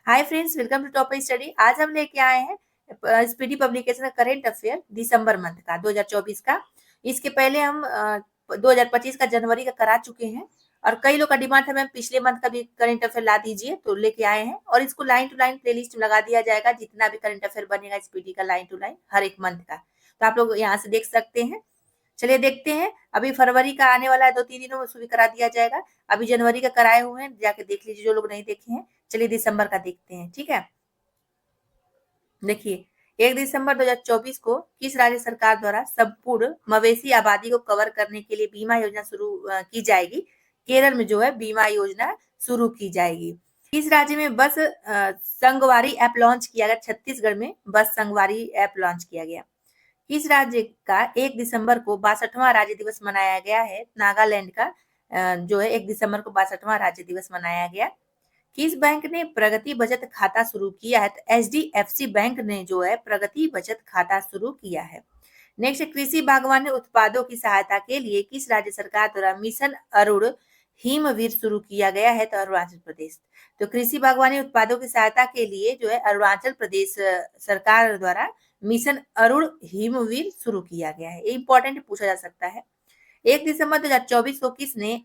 Hi friends, welcome to top study. आज हम लेके आए हैं स्पीडी पब्लिकेशन का करंट अफेयर दिसंबर मंथ का 2024 का। इसके पहले हम 2025 का जनवरी का करा चुके हैं और कई लोग का डिमांड था मैम पिछले मंथ का भी करंट अफेयर ला दीजिए, तो लेके आए हैं और इसको लाइन टू लाइन प्लेलिस्ट में लगा दिया जाएगा। जितना भी करंट अफेयर बनेगा स्पीडी का लाइन टू लाइन हर एक मंथ का, तो आप लोग यहाँ से देख सकते हैं। चलिए देखते हैं। अभी फरवरी का आने वाला है, 2-3 दिनों में उसको भी करा दिया जाएगा। अभी जनवरी का कराए हुए हैं, जाके देख लीजिए जो लोग नहीं देखे हैं। चलिए दिसंबर का देखते हैं, ठीक है। देखिए, 1 दिसंबर 2024 को किस राज्य सरकार द्वारा संपूर्ण मवेशी आबादी को कवर करने के लिए बीमा योजना शुरू की जाएगी। केरल में जो है बीमा योजना शुरू की जाएगी। किस राज्य में बस संगवारी ऐप लॉन्च किया गया। छत्तीसगढ़ में बस संगवारी ऐप लॉन्च किया गया। किस राज्य का 1 दिसंबर को 62वां राज्य दिवस मनाया गया है। नागालैंड का जो है 1 दिसंबर को 62वां राज्य दिवस मनाया गया। किस बैंक ने प्रगति बचत खाता शुरू किया है। तो एचडीएफसी बैंक ने जो है प्रगति बचत खाता शुरू किया है। नेक्स्ट, कृषि बागवानी उत्पादों की सहायता के लिए किस राज्य सरकार द्वारा मिशन अरुण हिमवीर शुरू किया गया है। तो अरुणाचल प्रदेश। तो कृषि बागवानी उत्पादों की सहायता के लिए जो है अरुणाचल प्रदेश सरकार द्वारा मिशन अरुण हिमवीर शुरू किया गया है। ये इंपॉर्टेंट पूछा जा सकता है। 1 दिसंबर 2024 को किसने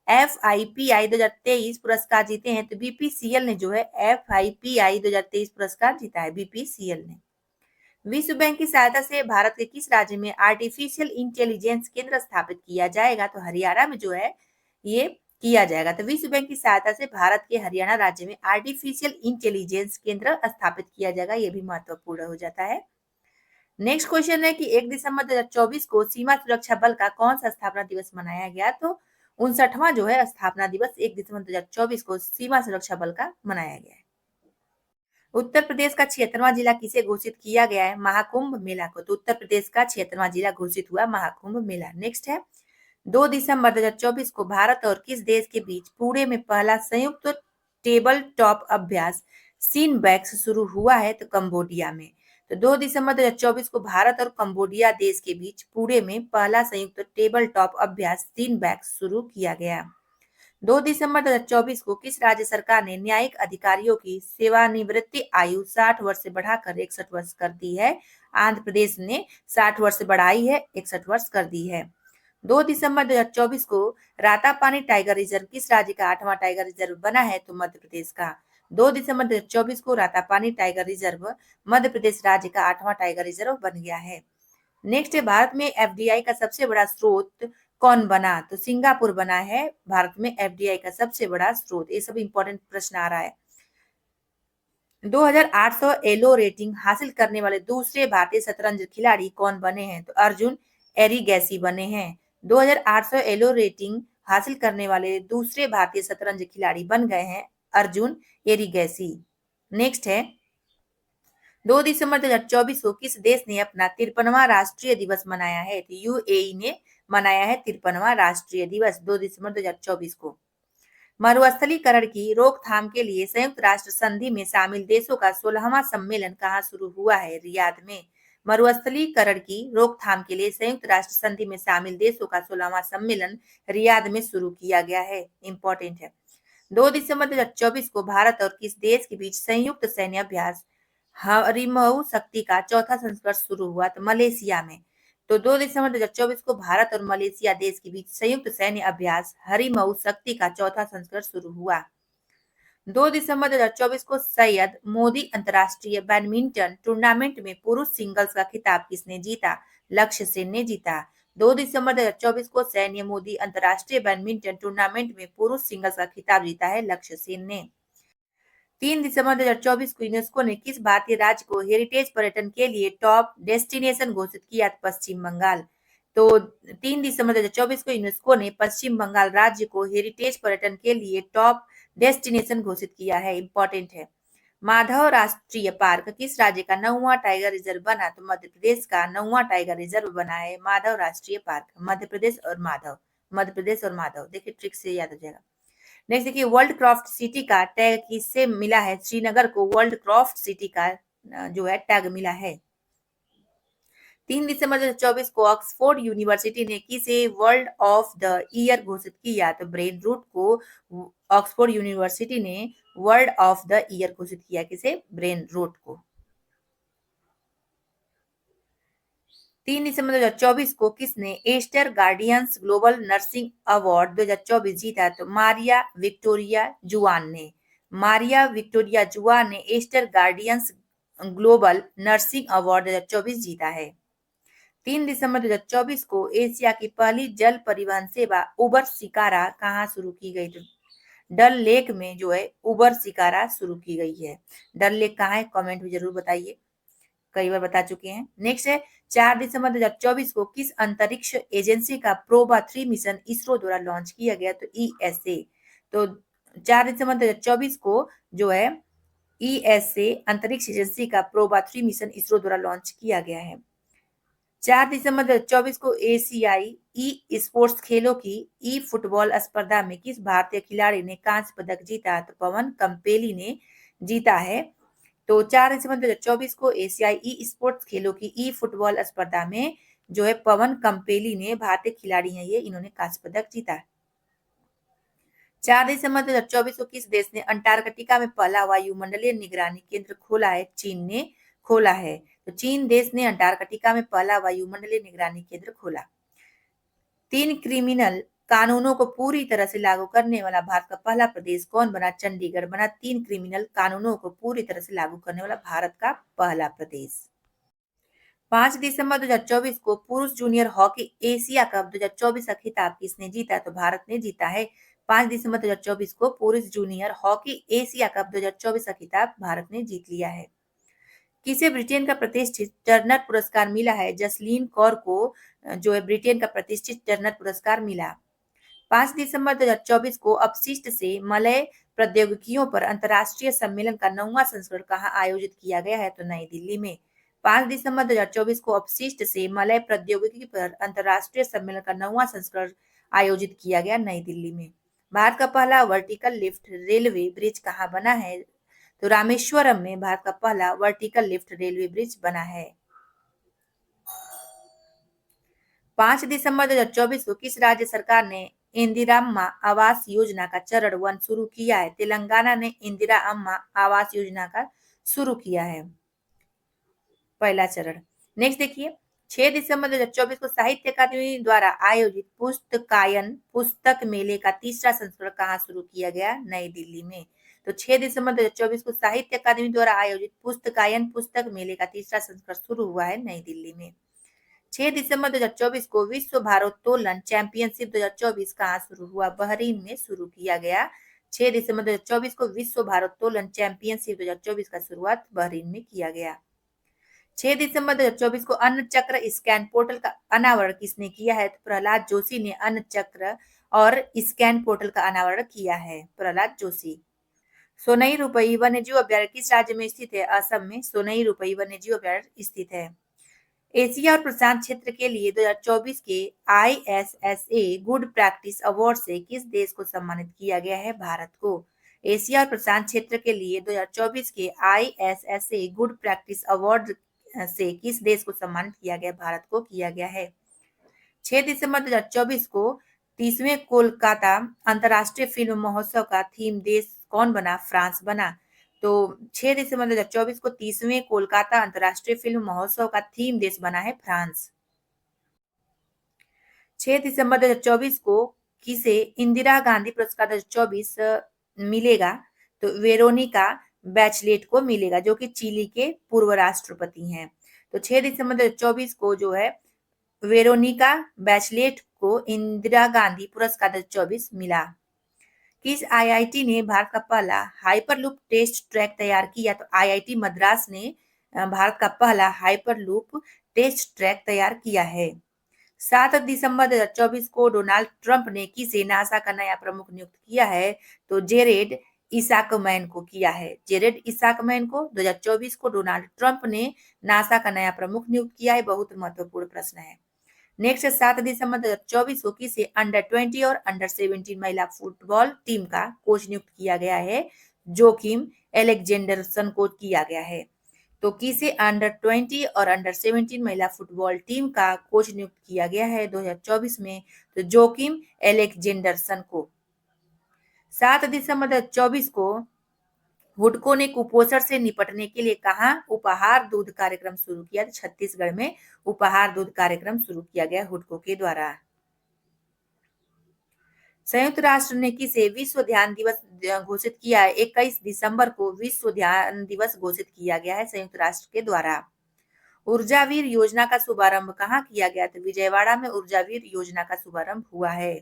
FIPI 2023 पुरस्कार जीते हैं। तो बीपीसीएल ने जो है FIPI 2023 पुरस्कार जीता है, बीपीसीएल ने। विश्व बैंक की सहायता से भारत के किस राज्य में आर्टिफिशियल इंटेलिजेंस केंद्र स्थापित किया जाएगा। तो हरियाणा में जो है ये किया जाएगा। तो विश्व बैंक की सहायता से भारत के हरियाणा राज्य में आर्टिफिशियल इंटेलिजेंस केंद्र स्थापित किया जाएगा। ये भी महत्वपूर्ण हो जाता है। नेक्स्ट क्वेश्चन है कि 1 दिसंबर 2024 को सीमा सुरक्षा बल का कौन सा स्थापना दिवस मनाया गया। तो 59वां जो है स्थापना दिवस 1 दिसंबर 2024 को सीमा सुरक्षा बल का मनाया गया है। उत्तर प्रदेश का 76वां जिला किसे घोषित किया गया है। महाकुंभ मेला को। तो उत्तर प्रदेश का 76वां जिला घोषित हुआ महाकुंभ मेला। नेक्स्ट है 2 दिसंबर 2024 को भारत और किस देश के बीच पुणे में पहला संयुक्त टेबल टॉप अभ्यास सीनबैक्स शुरू हुआ है। तो कंबोडिया में। तो 2 दिसंबर 2024 को भारत और कंबोडिया देश के बीच पुणे में पहला संयुक्त टेबल टॉप अभ्यास सीनबैक्स शुरू किया गया। 2 दिसंबर 2024 को किस राज्य सरकार ने न्यायिक अधिकारियों की सेवानिवृत्ति आयु 60 वर्ष से बढ़ाकर 61 वर्ष कर दी है। आंध्र प्रदेश ने 60 वर्ष से बढ़ाई है, 61 वर्ष कर दी है। 2 दिसंबर 2024 को रातापानी टाइगर रिजर्व किस राज्य का 8वां टाइगर रिजर्व बना है। तो मध्य प्रदेश का। 2 दिसंबर 2024 को रातापानी टाइगर रिजर्व मध्य प्रदेश राज्य का 8वां टाइगर रिजर्व बन गया है। नेक्स्ट है भारत में एफडीआई का सबसे बड़ा स्रोत कौन बना। तो सिंगापुर बना है भारत में एफडीआई का सबसे बड़ा स्रोत। ये सब इंपॉर्टेंट प्रश्न आ रहा है। 2800 एलो रेटिंग हासिल करने वाले दूसरे भारतीय शतरंज खिलाड़ी कौन बने हैं। तो अर्जुन एरिगैसी बने हैं। 2800 एलो रेटिंग हासिल करने वाले दूसरे भारतीय शतरंज खिलाड़ी बन गए हैं अर्जुन एरिगैसी। नेक्स्ट है 2 दिसंबर 2024 को किस देश ने अपना 53वां राष्ट्रीय दिवस मनाया है। तो यूएई ने मनाया है 53वां राष्ट्रीय दिवस 2 दिसंबर 2024 को। मरुस्थलीकरण की रोकथाम के लिए संयुक्त राष्ट्र संधि में शामिल देशों का 16वां सम्मेलन कहाँ शुरू हुआ है। रियाद में। मरुस्थलीकरण की रोकथाम के लिए संयुक्त राष्ट्र संधि में शामिल देशों का 16वां सम्मेलन रियाद में शुरू किया गया है। इंपॉर्टेंट है। 2 दिसंबर 2024 को भारत और किस देश के बीच संयुक्त सैन्य अभ्यास हरिमऊ शक्ति का चौथा संस्करण शुरू हुआ। तो मलेशिया में। तो 2 दिसंबर 2024 को भारत और मलेशिया देश के बीच संयुक्त सैन्य अभ्यास हरिमऊ शक्ति का चौथा संस्करण शुरू हुआ। 2 दिसंबर 2024 को सैयद मोदी अंतरराष्ट्रीय बैडमिंटन टूर्नामेंट में पुरुष सिंगल्स का खिताब किसने जीता। लक्ष्य सेन ने जीता। 2 दिसंबर 2024 को सैन्य मोदी अंतरराष्ट्रीय बैडमिंटन टूर्नामेंट में पुरुष सिंगल्स का खिताब जीता है लक्ष्य सेन ने। 3 दिसंबर 2024 को यूनेस्को ने किस भारतीय राज्य को हेरिटेज पर्यटन के लिए टॉप डेस्टिनेशन घोषित किया। पश्चिम बंगाल। तो 3 दिसंबर 2024 को यूनेस्को ने पश्चिम बंगाल राज्य को हेरिटेज पर्यटन के लिए टॉप डेस्टिनेशन घोषित किया है। इंपॉर्टेंट है। माधव राष्ट्रीय पार्क किस राज्य का 9वां टाइगर रिजर्व बना। तो मध्य प्रदेश का 9वां टाइगर रिजर्व बना है माधव राष्ट्रीय पार्क। मध्य प्रदेश और माधव, मध्य प्रदेश और माधव। देखिए ट्रिक से याद हो जाएगा। नेक्स्ट देखिए वर्ल्ड क्रॉफ्ट सिटी का टैग किससे मिला है। श्रीनगर को वर्ल्ड क्रॉफ्ट सिटी का जो है टैग मिला है। 3 दिसंबर 2024 को ऑक्सफोर्ड यूनिवर्सिटी ने किसे वर्ल्ड ऑफ द ईयर घोषित किया। तो ब्रेन रूट को ऑक्सफोर्ड यूनिवर्सिटी ने वर्ड ऑफ द ईयर घोषित किया, किसे? ब्रेन रोट को। 3 दिसंबर 2024 को किसने Aster Guardians global nursing award 2024 जीता? तो मारिया विक्टोरिया जुआन ने। मारिया विक्टोरिया जुआन ने Aster Guardians global nursing award 2024 जीता है। 3 दिसंबर 2024 को एशिया की पहली जल परिवहन सेवा उबर शिकारा कहाँ शुरू की गई? थी डल लेक में जो है उबर शिकारा शुरू की गई है। डल लेक कहाँ है? कमेंट में जरूर बताइए, कई बार बता चुके हैं। नेक्स्ट है 4 दिसंबर 2024 को किस अंतरिक्ष एजेंसी का प्रोबा 3 मिशन इसरो द्वारा लॉन्च किया गया? तो ईएसए। तो 4 दिसंबर 2024 को जो है ईएसए अंतरिक्ष एजेंसी का प्रोबा 3 मिशन इसरो द्वारा लॉन्च किया गया है। 4 दिसंबर 2024 को एशियाई ई स्पोर्ट्स खेलों की ई फुटबॉल स्पर्धा में किस भारतीय खिलाड़ी ने कांस्य पदक जीता? तो पवन कंपेली ने जीता है। तो 4 दिसंबर 2024 को एशियाई ई स्पोर्ट्स खेलों की ई फुटबॉल स्पर्धा में जो है पवन कंपेली ने, भारतीय खिलाड़ी हैं ये, इन्होंने कांस्य पदक जीता। 4 दिसंबर 2024 को किस देश ने अंटार्कटिका में पहला वायुमंडलीय निगरानी केंद्र खोला है? चीन ने खोला है। तो चीन देश ने अंटार्कटिका में पहला वायुमंडलीय निगरानी केंद्र खोला। 3 क्रिमिनल कानूनों को पूरी तरह से लागू करने वाला भारत का पहला प्रदेश कौन बना? चंडीगढ़ बना। 3 क्रिमिनल कानूनों को पूरी तरह से लागू करने वाला भारत का पहला प्रदेश। 5 दिसंबर 2024 को पुरुष जूनियर हॉकी एशिया कप 2024 का खिताब किसने जीता? तो भारत ने जीता है। 5 दिसंबर 2024 को पुरुष जूनियर हॉकी एशिया कप 2024 का खिताब भारत ने जीत लिया है। किसे ब्रिटेन का प्रतिष्ठित टर्नर पुरस्कार मिला है? जसलीन कौर को जो है ब्रिटेन का प्रतिष्ठित टर्नर पुरस्कार मिला। 5 दिसंबर 2024 को अपशिष्ट से मलय प्रौद्योगिकियों पर अंतर्राष्ट्रीय सम्मेलन का 9वां संस्करण कहाँ आयोजित किया गया है? तो नई दिल्ली में। 5 दिसंबर 2024 को अपशिष्ट से मलय प्रौद्योगिकी पर अंतर्राष्ट्रीय सम्मेलन का 9वां संस्करण आयोजित किया गया नई दिल्ली में। भारत का पहला वर्टिकल लिफ्ट रेलवे ब्रिज कहाँ बना है? तो रामेश्वरम में भारत का पहला वर्टिकल लिफ्ट रेलवे ब्रिज बना है। 5 दिसंबर 2024 को किस राज्य सरकार ने इंदिरा अम्मा आवास योजना का चरण 1 शुरू किया है? तेलंगाना ने इंदिरा अम्मा आवास योजना का शुरू किया है, पहला चरण। नेक्स्ट देखिए 6 दिसंबर 2024 को साहित्य अकादमी द्वारा आयोजित पुस्तकायन पुस्तक मेले का तीसरा संस्करण कहाँ शुरू किया गया? नई दिल्ली में। तो 6 दिसंबर 2024 को साहित्य अकादमी द्वारा आयोजित पुस्तकायन पुस्तक मेले का तीसरा संस्करण शुरू हुआ है नई दिल्ली में। 6 दिसंबर 2024 को विश्व भारोत्तोलन चैंपियनशिप 2024 कहाँ शुरू हुआ? बहरीन में शुरू किया गया। 6 दिसंबर 2024 को विश्व भारोत्तोलन चैंपियनशिप 2024 का शुरुआत बहरीन में किया गया। 6 दिसंबर 2024 को अन्न चक्र स्कैन पोर्टल का अनावरण किसने किया है? तो प्रहलाद जोशी ने अन्न चक्र और स्कैन पोर्टल का अनावरण किया है, प्रहलाद जोशी। सोनई रुपई वन्यजीव अभ्यारण्य किस राज्य में स्थित है? असम में सोनई रुपई वन्यजीव अभ्यारण्य स्थित है। एशिया और प्रशांत क्षेत्र के लिए 2024 के ISSA गुड प्रैक्टिस अवार्ड से किस देश को सम्मानित किया गया है? भारत को। एशिया और प्रशांत क्षेत्र के लिए 2024 के ISSA गुड प्रैक्टिस अवार्ड से किस देश को सम्मानित किया गया? भारत को किया गया है। 6 दिसंबर 2024 को 30वें कोलकाता अंतर्राष्ट्रीय फिल्म महोत्सव का थीम देश कौन बना? फ्रांस बना। तो 6 दिसंबर 2024 को 30वें कोलकाता अंतर्राष्ट्रीय फिल्म महोत्सव का थीम देश बना है फ्रांस। 6 दिसंबर 2024 को किसे इंदिरा गांधी पुरस्कार 2024 मिलेगा? तो वेरोनिका बैचलेट को मिलेगा, जो कि चिली के पूर्व राष्ट्रपति हैं। तो 6 दिसंबर 2024 को जो है वेरोनिका बैचलेट को इंदिरा गांधी पुरस्कार 2024 मिला। किस आईआईटी ने भारत का पहला हाइपरलूप टेस्ट ट्रैक तैयार किया? तो आईआईटी मद्रास ने भारत का पहला हाइपरलूप टेस्ट ट्रैक तैयार किया है। 7 दिसंबर 2024 को डोनाल्ड ट्रंप ने किसे नासा का नया प्रमुख नियुक्त किया है? तो जेरेड इसाकमैन को किया है। जेरेड इसाकमैन को 2024 को डोनाल्ड ट्रंप ने नासा का नया प्रमुख नियुक्त किया है। बहुत महत्वपूर्ण प्रश्न है। नेक्स्ट 7 दिसंबर 2024 को किसे अंडर 20 और अंडर 17 महिला फुटबॉल टीम का कोच नियुक्त किया गया है? जोकिम एलेक्जेंडरसन को किया गया है। तो किसे अंडर 20 और अंडर 17 महिला फुटबॉल टीम का कोच नियुक्त किया गया है 2024 में? तो जोकिम एलेक्जेंडरसन को। 7 दिसंबर 2024 को हुडको ने कुपोषण से निपटने के लिए कहा उपहार दूध कार्यक्रम शुरू किया। तो छत्तीसगढ़ में उपहार दूध कार्यक्रम शुरू किया गया हुडको के द्वारा। संयुक्त राष्ट्र ने किसे विश्व ध्यान दिवस घोषित किया है? 21 दिसंबर को विश्व ध्यान दिवस घोषित किया गया है संयुक्त राष्ट्र के द्वारा। ऊर्जावीर योजना का शुभारंभ कहाँ किया गया? तो विजयवाड़ा में ऊर्जावीर योजना का शुभारंभ हुआ है।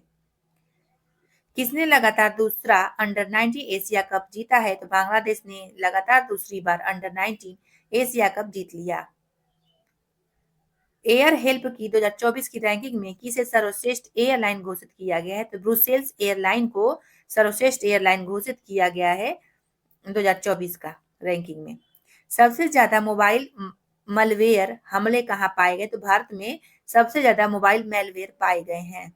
किसने लगातार दूसरा अंडर 19 एशिया कप जीता है? तो बांग्लादेश ने लगातार दूसरी बार अंडर 19 एशिया कप जीत लिया। एयर हेल्प की 2024 की रैंकिंग में किसे सर्वश्रेष्ठ एयरलाइन घोषित किया गया है? तो ब्रुसेल्स एयरलाइन को सर्वश्रेष्ठ एयरलाइन घोषित किया गया है 2024 का रैंकिंग में। सबसे ज्यादा मोबाइल मलवेयर हमले कहाँ पाए गए? तो भारत में सबसे ज्यादा मोबाइल मैलवेयर पाए गए हैं।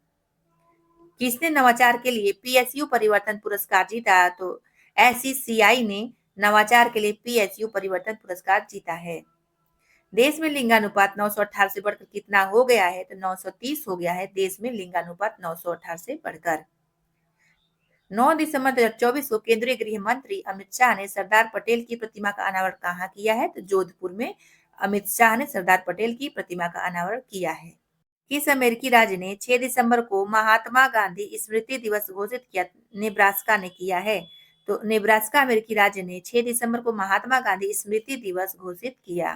किसने नवाचार के लिए पीएसयू परिवर्तन पुरस्कार जीता? तो एससीसीआई ने नवाचार के लिए पीएसयू परिवर्तन पुरस्कार जीता है। देश में लिंगानुपात 918 से बढ़कर कितना हो गया है? तो 930 हो गया है देश में लिंगानुपात 918 से बढ़कर। 9 दिसंबर 2024 को केंद्रीय गृह मंत्री अमित शाह ने सरदार पटेल की प्रतिमा का अनावरण कहाँ किया है? तो जोधपुर में अमित शाह ने सरदार पटेल की प्रतिमा का अनावरण किया है। किस अमेरिकी राज्य ने 6 दिसंबर को महात्मा गांधी स्मृति दिवस घोषित किया? नेब्रास्का ने किया है। तो नेब्रास्का अमेरिकी राज्य ने 6 दिसंबर को महात्मा गांधी स्मृति दिवस घोषित किया।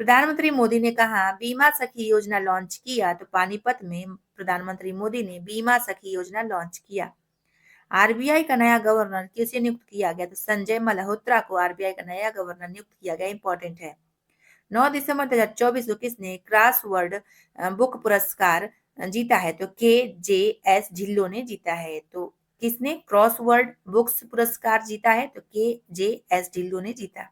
प्रधानमंत्री मोदी ने कहा बीमा सखी योजना लॉन्च किया? तो पानीपत में प्रधानमंत्री मोदी ने बीमा सखी योजना लॉन्च किया। आरबीआई का नया गवर्नर किसे नियुक्त किया गया? तो संजय मल्होत्रा को आरबीआई का नया गवर्नर नियुक्त किया गया। इंपॉर्टेंट है। 9 दिसंबर 2024 को किसने क्रॉसवर्ड बुक पुरस्कार जीता है? तो के जे एस ढिल्लो ने जीता है। तो किसने क्रॉसवर्ड बुक्स पुरस्कार जीता है? तो के जे एस ढिल्लो ने जीता।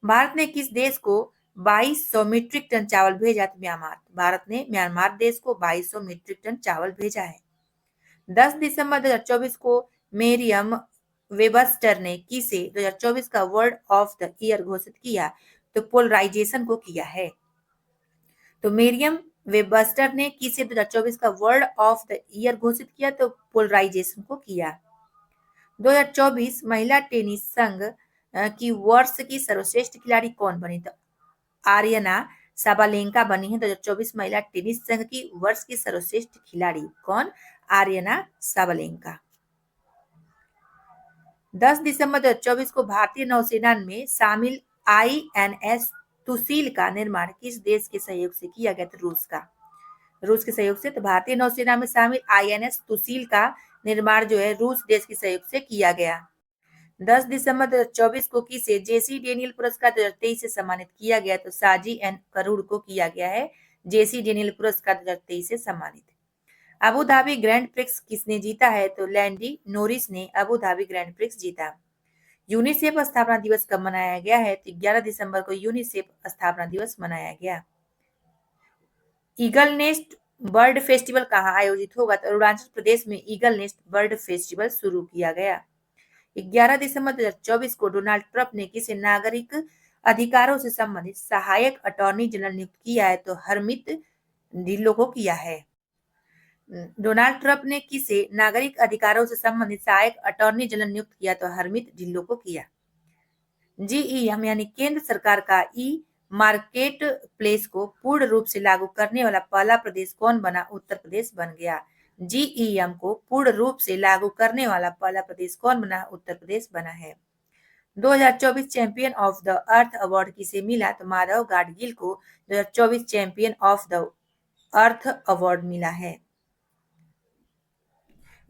भारत ने किस देश को 2200 मीट्रिक टन चावल भेजा? तो म्यांमार। भारत ने म्यांमार देश को 2200 मीट्रिक टन चावल भेजा है। 10 दिसंबर 2024 को मेरियम वेबस्टर ने किसे 2024 का वर्ड ऑफ द ईयर घोषित किया? तो पोलराइजेशन को किया है। तो मेरियम वेबस्टर ने किसे 2024 का वर्ड ऑफ द ईयर घोषित किया? तो पोलराइजेशन को किया। 2024 महिला टेनिस संघ की वर्ष की सर्वश्रेष्ठ खिलाड़ी कौन बनी? तो आर्यना साबालेंका बनी है 2024 महिला टेनिस संघ की वर्ष की सर्वश्रेष्ठ खिलाड़ी। कौन? आर्यना साबालेंका। 10 दिसंबर 2024 को भारतीय नौसेना में शामिल आईएनएस तुसील का निर्माण किस देश के सहयोग से किया गया? तो रूस के सहयोग से। तो भारतीय नौसेना में शामिल आईएनएस तुसील का निर्माण जो है रूस देश के सहयोग से किया गया। 10 दिसंबर 2024 को किसे जेसी डेनियल पुरस्कार 2023 से सम्मानित किया गया? तो साजी एन करूड़ को किया गया है जेसी डेनियल पुरस्कार 2023 से सम्मानित। अबू धाबी ग्रैंड प्रिक्स किसने जीता है? तो लैंडी नोरिस ने अबू धाबी ग्रैंड प्रिक्स जीता। यूनिसेफ स्थापना दिवस कब मनाया गया है? तो 11 दिसंबर को यूनिसेफ स्थापना दिवस मनाया गया। ईगल नेस्ट बर्ड फेस्टिवल कहाँ आयोजित होगा? तो अरुणाचल प्रदेश में ईगल नेस्ट बर्ड फेस्टिवल शुरू किया गया। 11 दिसंबर 2024 को डोनाल्ड ट्रंप ने किसे नागरिक अधिकारों से संबंधित सहायक अटॉर्नी जनरल नियुक्त किया है? तो हरमीत ढिल्लो को किया है। डोनाल्ड ट्रंप ने किसे नागरिक अधिकारों से संबंधित सहायक अटॉर्नी जनरल नियुक्त किया? तो हरमीत ढिल्लो को किया। जीईएम यानी केंद्र सरकार का ई मार्केट प्लेस को पूर्ण रूप से लागू करने वाला पहला प्रदेश कौन बना? उत्तर प्रदेश बन गया। जीईएम को पूर्ण रूप से लागू करने वाला पहला प्रदेश कौन बना? उत्तर प्रदेश बना है। 2024 champion of the earth award किसे मिला? तो माधव गाडगिल को 2024 champion of the earth award मिला है।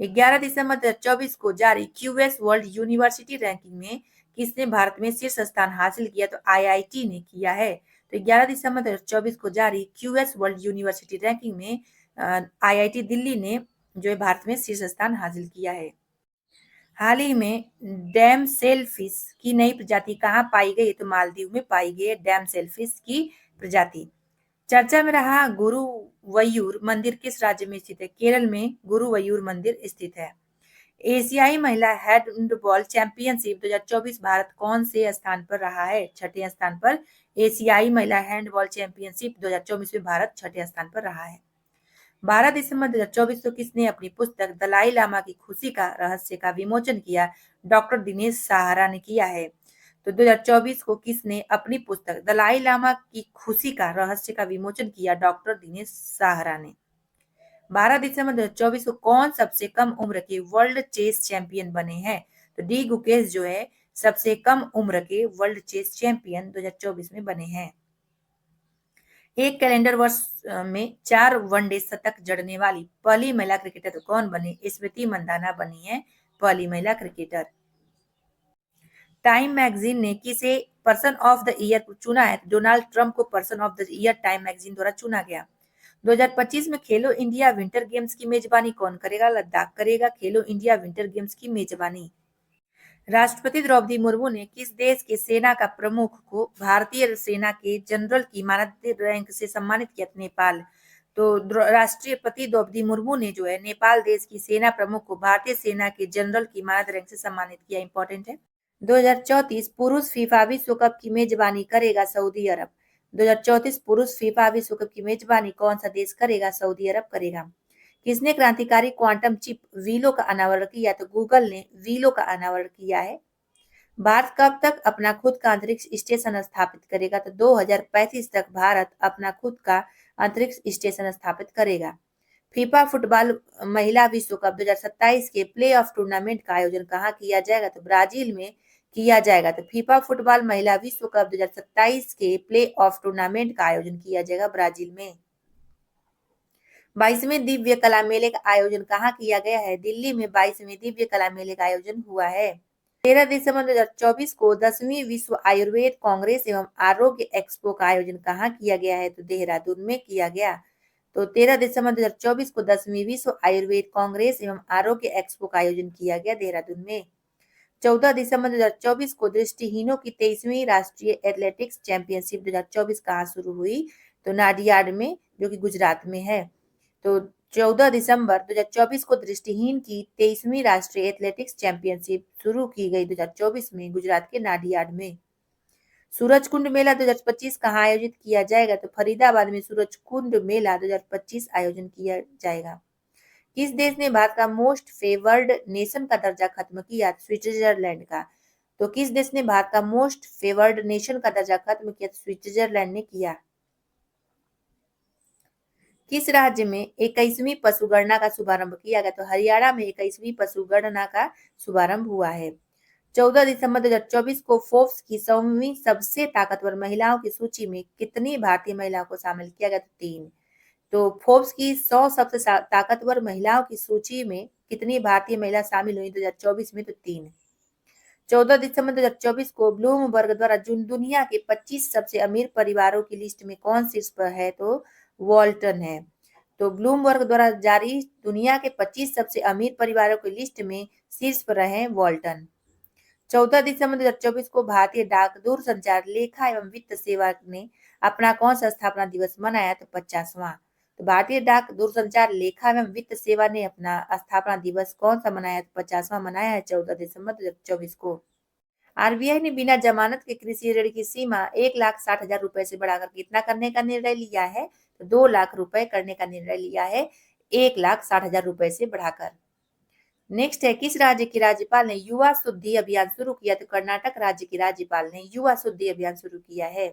11 दिसंबर 2024 को जारी क्यूएस वर्ल्ड यूनिवर्सिटी रैंकिंग में किसने भारत में शीर्ष स्थान हासिल किया? तो आईआईटी ने किया है। तो 11 दिसंबर 2024 को जारी क्यूएस वर्ल्ड यूनिवर्सिटी रैंकिंग में आईआईटी दिल्ली ने जो है भारत में शीर्ष स्थान हासिल किया है। हाल ही में डैम सेलफिश की नई प्रजाति कहाँ पाई गई? तो मालदीव में पाई गई है डैम सेलफिश की प्रजाति। चर्चा में रहा गुरुवयूर मंदिर किस राज्य में स्थित है? केरल में गुरुवयूर मंदिर स्थित है। एशियाई महिला हैंडबॉल चैंपियनशिप 2024 भारत कौन से स्थान पर रहा है? छठे स्थान पर। एशियाई महिला हैंडबॉल चैंपियनशिप 2024 में भारत छठे स्थान पर रहा है। 12 दिसंबर 2024 को किसने अपनी पुस्तक दलाई लामा की खुशी का रहस्य का विमोचन किया? डॉक्टर दिनेश सहारा ने किया है। तो 2024 को किसने अपनी पुस्तक दलाई लामा की खुशी का रहस्य का विमोचन किया? डॉक्टर दिनेश सहारा ने। 12 दिसंबर 2024 को कौन सबसे कम उम्र के वर्ल्ड चेस चैंपियन बने हैं? तो डी गुकेश जो है सबसे कम उम्र के वर्ल्ड चेस चैंपियन 2024 में बने हैं। एक कैलेंडर वर्ष में 4 वनडे शतक जड़ने वाली पहली महिला क्रिकेटर कौन बनी? स्मृति मंदाना बनी है पहली महिला क्रिकेटर। टाइम मैगजीन ने किसे पर्सन ऑफ द ईयर चुना है? डोनाल्ड ट्रंप को person of the year time magazine द्वारा चुना गया। 2025 में खेलो इंडिया विंटर गेम्स की मेजबानी कौन करेगा? लद्दाख करेगा खेलो इंडिया विंटर गेम्स की मेजबानी। राष्ट्रपति द्रौपदी मुर्मू ने किस देश के सेना का प्रमुख को भारतीय सेना के जनरल की मानद रैंक से सम्मानित किया? नेपाल। तो राष्ट्रपति द्रौपदी मुर्मू ने जो है नेपाल देश की सेना प्रमुख को भारतीय सेना के जनरल की मानद रैंक से सम्मानित किया। इंपॉर्टेंट है। 2034 पुरुष फीफा विश्व कप की मेजबानी करेगा सऊदी अरब। 2034 पुरुष फीफा विश्व कप की मेजबानी कौन सा देश करेगा? सऊदी अरब करेगा। किसने क्रांतिकारी क्वांटम चिप वीलो का अनावरण किया? तो गूगल ने वीलो का अनावरण किया है। भारत कब तक अपना खुद का अंतरिक्ष स्टेशन स्थापित करेगा? तो 2035 तक भारत अपना खुद का अंतरिक्ष स्टेशन स्थापित करेगा। फीफा फुटबॉल महिला विश्व कप 2027 के प्ले ऑफ टूर्नामेंट का आयोजन कहाँ किया जाएगा? तो ब्राजील में किया जाएगा। तो फीफा फुटबॉल महिला विश्व कप 2027 के प्ले ऑफ टूर्नामेंट का आयोजन किया जाएगा ब्राजील में। 22वें दिव्य कला मेले का आयोजन कहाँ किया गया है? दिल्ली में 22वें दिव्य कला मेले का आयोजन हुआ है। 13 दिसंबर 2024 को 10वीं विश्व आयुर्वेद कांग्रेस एवं आरोग्य एक्सपो का आयोजन कहाँ किया गया है? तो देहरादून में किया गया। तो 13 दिसंबर 2024 को 10वीं विश्व आयुर्वेद कांग्रेस एवं आरोग्य एक्सपो का आयोजन किया गया देहरादून में। 14 दिसंबर 2024 को दृष्टिहीनों की 23वीं राष्ट्रीय एथलेटिक्स चैंपियनशिप 2024 कहाँ शुरू हुई? तो नाडियाड में, जो कि गुजरात में है। तो 14 दिसंबर 2024 को दृष्टिहीन की 23वीं राष्ट्रीय एथलेटिक्स चैंपियनशिप शुरू की गई 2024 में गुजरात के नाडियाड में। सूरजकुंड मेला 2025 कहाँ आयोजित किया जाएगा? तो फरीदाबाद में सूरजकुंड मेला 2025 आयोजन किया जाएगा। किस देश ने भारत का मोस्ट फेवर्ड नेशन का दर्जा खत्म किया? स्विट्जरलैंड का। तो किस देश ने भारत का मोस्ट फेवर्ड नेशन का दर्जा खत्म किया? स्विट्जरलैंड ने किया। किस राज्य में 21वीं पशु गणना का शुभारंभ किया गया? तो हरियाणा में 21वीं पशु गणना का शुभारंभ हुआ है। 14 दिसंबर 2024 को फोर्ब्स की 100वीं सबसे ताकतवर महिलाओं की सूची में कितनी भारतीय महिलाओं को शामिल किया गया? तो 3। तो फोर्ब्स की 100 सबसे ताकतवर महिलाओं की सूची में कितनी भारतीय महिला शामिल हुई 2024 में? तो 3। 14 दिसंबर 2024 को ब्लूमबर्ग द्वारा दुनिया के 25 सबसे अमीर परिवारों की लिस्ट में कौन शीर्ष पर है? तो वॉल्टन है। तो ब्लूमबर्ग द्वारा जारी दुनिया के 25 सबसे अमीर परिवारों की लिस्ट में शीर्ष पर रहे वॉल्टन। 14 दिसंबर 2024 को भारतीय डाक दूरसंचार लेखा एवं वित्त सेवा ने अपना कौन सा स्थापना दिवस मनाया? तो 50वां। तो भारतीय डाक दूरसंचार लेखा एवं वित्त सेवा ने अपना स्थापना दिवस कौन सा मनाया? तो 50वां मनाया है 14 दिसंबर 2024 को। आरबीआई ने बिना जमानत के कृषि ऋण की सीमा 1,60,000 रुपए से बढ़ाकर कितना करने का निर्णय लिया है? तो 2 लाख रुपए करने का निर्णय लिया है 1,60,000 रुपए से बढ़ाकर। नेक्स्ट है, किस राज्य की राज्यपाल ने युवा शुद्धि अभियान शुरू किया? तो कर्नाटक राज्य की राज्यपाल ने युवा शुद्धि अभियान शुरू किया है।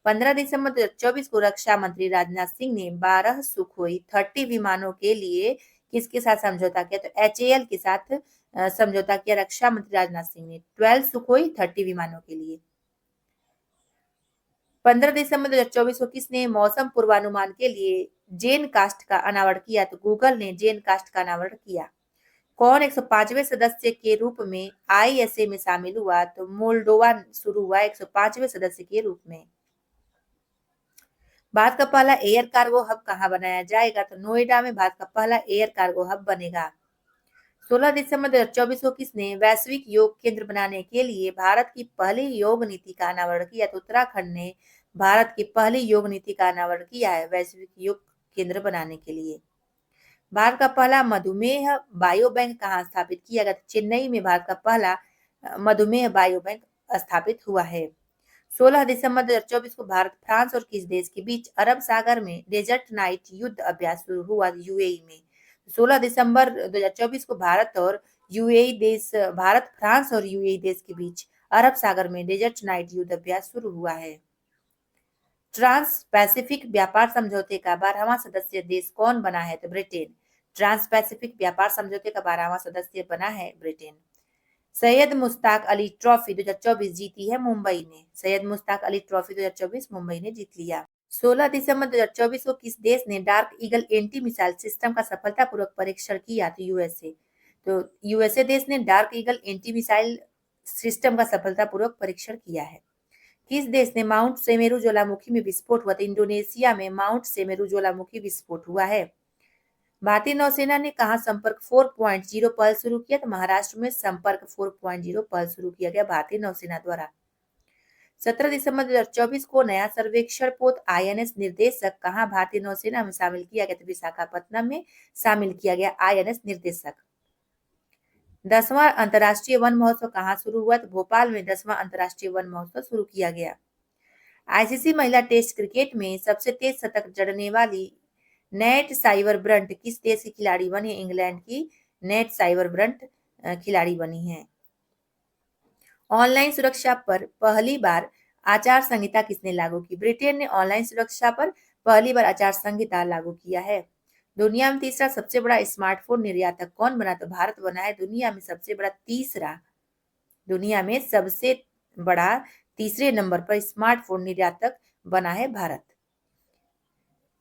15 दिसंबर 2024 को रक्षा मंत्री राजनाथ सिंह ने 12 सुखोई 30 विमानों के लिए किसके साथ समझौता किया? तो एचएएल के साथ समझौता किया रक्षा मंत्री राजनाथ सिंह ने 12 सुखोई 30 विमानों के लिए। 15 दिसंबर 2024 को किसने मौसम पूर्वानुमान के लिए जेन कास्ट का अनावरण किया? तो गूगल ने जेन कास्ट का अनावरण किया। कौन 105वें सदस्य के रूप में आईएसए में शामिल हुआ? तो मोल्डोवा शुरू हुआ 105वें सदस्य के रूप में। भारत का पहला एयर कार्गो हब कहाँ बनाया जाएगा? तो नोएडा में भारत का पहला एयर कार्गो हब बनेगा। 16 दिसंबर 2024 को किसने वैश्विक योग केंद्र बनाने के लिए भारत की पहली योग नीति का अनावरण किया? तो उत्तराखंड ने भारत की पहली योग नीति का अनावरण किया है वैश्विक योग केंद्र बनाने के लिए। भारत का पहला मधुमेह बायो बैंक कहाँ स्थापित किया गया? चेन्नई में भारत का पहला मधुमेह बायो बैंक स्थापित हुआ है। 16 दिसंबर 2024 को भारत, फ्रांस और किस देश के बीच अरब सागर में डेजर्ट नाइट युद्ध अभ्यास शुरू हुआ? यूएई में। 16 दिसंबर 2024 को भारत, फ्रांस और यूएई देश के बीच अरब सागर में डेजर्ट नाइट युद्ध अभ्यास शुरू हुआ है। ट्रांस पैसिफिक व्यापार समझौते का 12वां सदस्य देश कौन बना है? तो ब्रिटेन। ट्रांस पैसिफिक व्यापार समझौते का 12वां सदस्य बना है ब्रिटेन। सैयद मुश्ताक अली ट्रॉफी 2024 जीती है मुंबई ने। सैयद मुश्ताक अली ट्रॉफी 2024 मुंबई ने जीत लिया। 16 दिसंबर 2024 को किस देश ने dark eagle anti missile system का सफलतापूर्वक परीक्षण किया? तो यूएसए। तो यूएसए देश ने dark eagle anti missile system का सफलतापूर्वक परीक्षण किया है। किस देश ने माउंट सेमेरू ज्वालामुखी में विस्फोट हुआ? तो इंडोनेशिया में माउंट सेमेरू ज्वालामुखी विस्फोट हुआ है। भारतीय नौसेना ने कहा संपर्क 4.0 पहल शुरू किया? तो महाराष्ट्र में संपर्क 4.0 पहल शुरू किया गया भारतीय नौसेना द्वारा। 17 दिसंबर 2024 को नया सर्वेक्षण पोत आईएनएस निर्देशक कहाँ भारतीय नौसेना में शामिल किया गया? तो विशाखापत्तनम में शामिल किया गया आईएनएस निर्देशक। 10वां अंतर्राष्ट्रीय वन महोत्सव कहाँ शुरू हुआ? तो भोपाल में 10वां अंतर्राष्ट्रीय वन महोत्सव शुरू किया गया। आईसीसी महिला टेस्ट क्रिकेट में सबसे तेज शतक जड़ने वाली नेट साइवर ब्रंट किस देश की खिलाड़ी बनी? इंग्लैंड की नेट साइवर ब्रंट खिलाड़ी बनी है। ऑनलाइन सुरक्षा पर पहली बार आचार संहिता किसने लागू की? ब्रिटेन ने ऑनलाइन सुरक्षा पर पहली बार आचार संहिता लागू किया है। दुनिया में तीसरा सबसे बड़ा स्मार्टफोन निर्यातक कौन बना? तो भारत बना है दुनिया में सबसे बड़ा तीसरे नंबर पर स्मार्टफोन निर्यातक बना है भारत।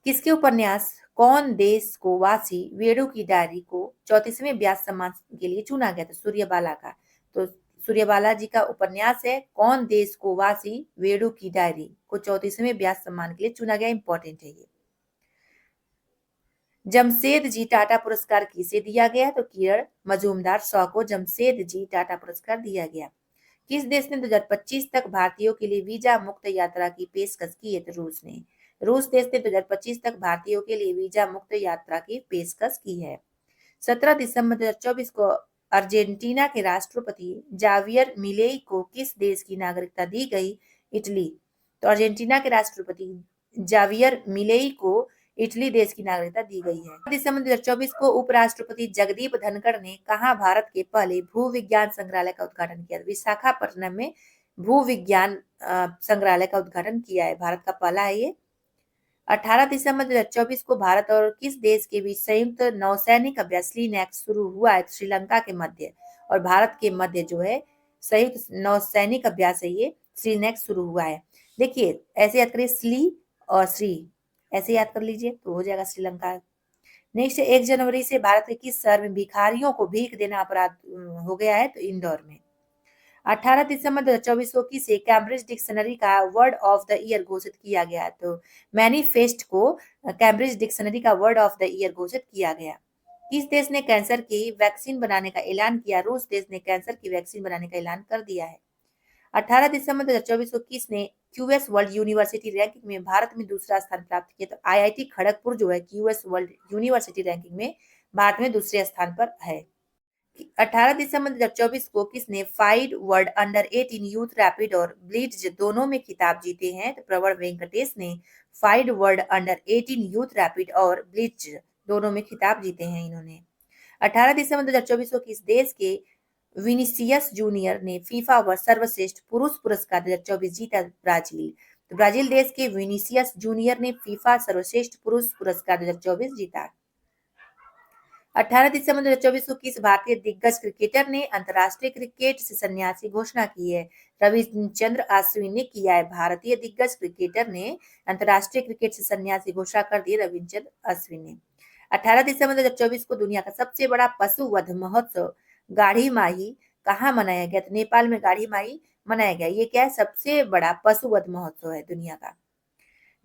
किसके उपन्यास कौन देश को वासी वेणु की डायरी को 34वें व्यास सम्मान के लिए चुना गया? तो सूर्यबाला का। तो सूर्यबाला जी का उपन्यास है कौन देश को वासी वेणु की डायरी को 34वें व्यास सम्मान के लिए चुना गया। इंपॉर्टेंट है ये। जमशेद जी टाटा पुरस्कार किसे दिया गया? तो किरण मजूमदार शॉ को जमशेद जी टाटा पुरस्कार दिया गया। किस देश ने 2025 तक भारतीयों के लिए वीजा मुक्त यात्रा की पेशकश की है? तो रूस ने। रूस देश ने 2025 तक भारतीयों के लिए वीजा मुक्त यात्रा की पेशकश की है। 17 दिसंबर 2024 को अर्जेंटीना के राष्ट्रपति जावियर मिलेई को किस देश की नागरिकता दी गई? इटली। तो अर्जेंटीना के राष्ट्रपति जावियर मिलेई को इटली देश की नागरिकता दी गई है। दिसंबर 2024 को उपराष्ट्रपति जगदीप धनखड़ ने कहा भारत के पहले भू विज्ञान संग्रहालय का उद्घाटन किया? विशाखापट्टनम में भू विज्ञान संग्रहालय का उद्घाटन किया है। भारत का पहला है ये। 18 दिसंबर 2024 को भारत और किस देश के बीच संयुक्त नौसैनिक अभ्यास स्लीनैक शुरू हुआ है? श्रीलंका के मध्य और भारत के मध्य जो है संयुक्त नौसैनिक अभ्यास है ये स्लीनैक शुरू हुआ है। देखिए ऐसे याद करिए स्ली और श्री ऐसे याद कर लीजिए तो हो जाएगा श्रीलंका। नेक्स्ट 1 जनवरी से भारत के किस शहर में भिखारियों को भीख देना अपराध हो गया है? तो इंदौर में। 18 दिसंबर 2024 को किसे कैम्ब्रिज डिक्शनरी का वर्ड ऑफ द ईयर घोषित किया गया? तो मैनिफेस्ट को कैम्ब्रिज डिक्शनरी का वर्ड ऑफ द ईयर घोषित किया गया। किस देश ने कैंसर की वैक्सीन बनाने का ऐलान किया? रूस देश ने कैंसर की वैक्सीन बनाने का ऐलान कर दिया है। 18 दिसंबर 2024 को किसने क्यूएस वर्ल्ड यूनिवर्सिटी रैंकिंग में भारत में दूसरा स्थान प्राप्त किया? तो आईआईटी खड़गपुर जो है क्यूएस वर्ल्ड यूनिवर्सिटी रैंकिंग में भारत में दूसरे स्थान पर है। 18 दिसंबर 2024 को किसने FIDE world under 18 youth rapid और ब्लिट्ज दोनों में खिताब जीते हैं? तो प्रवर वेंकटेश ने FIDE world under 18 youth rapid और ब्लिट्ज दोनों में खिताब जीते हैं इन्होंने। 18 दिसंबर 2024 को किस देश के विनीसियस जूनियर ने फीफा वर्ल्ड सर्वश्रेष्ठ पुरुष पुरस्कार 2024 जीता? ब्राजील। तो ब्राजील देश के विनीसियस जूनियर ने फीफा सर्वश्रेष्ठ पुरुष पुरस्कार 2024 जीता। 18 दिसंबर 2024 को किस भारतीय दिग्गज क्रिकेटर ने अंतरराष्ट्रीय क्रिकेट से संन्यास की घोषणा की है? रविचंद्र अश्विन ने किया है। भारतीय दिग्गज क्रिकेटर ने अंतरराष्ट्रीय क्रिकेट से संन्यास की घोषणा कर दी रविचंद्र अश्विन ने। 18 दिसंबर 2024 को दुनिया का सबसे बड़ा पशु वध महोत्सव गाढ़ी माही कहाँ मनाया गया? तो नेपाल में गाढ़ी माही मनाया गया। ये क्या है? सबसे बड़ा पशु वध महोत्सव है दुनिया का।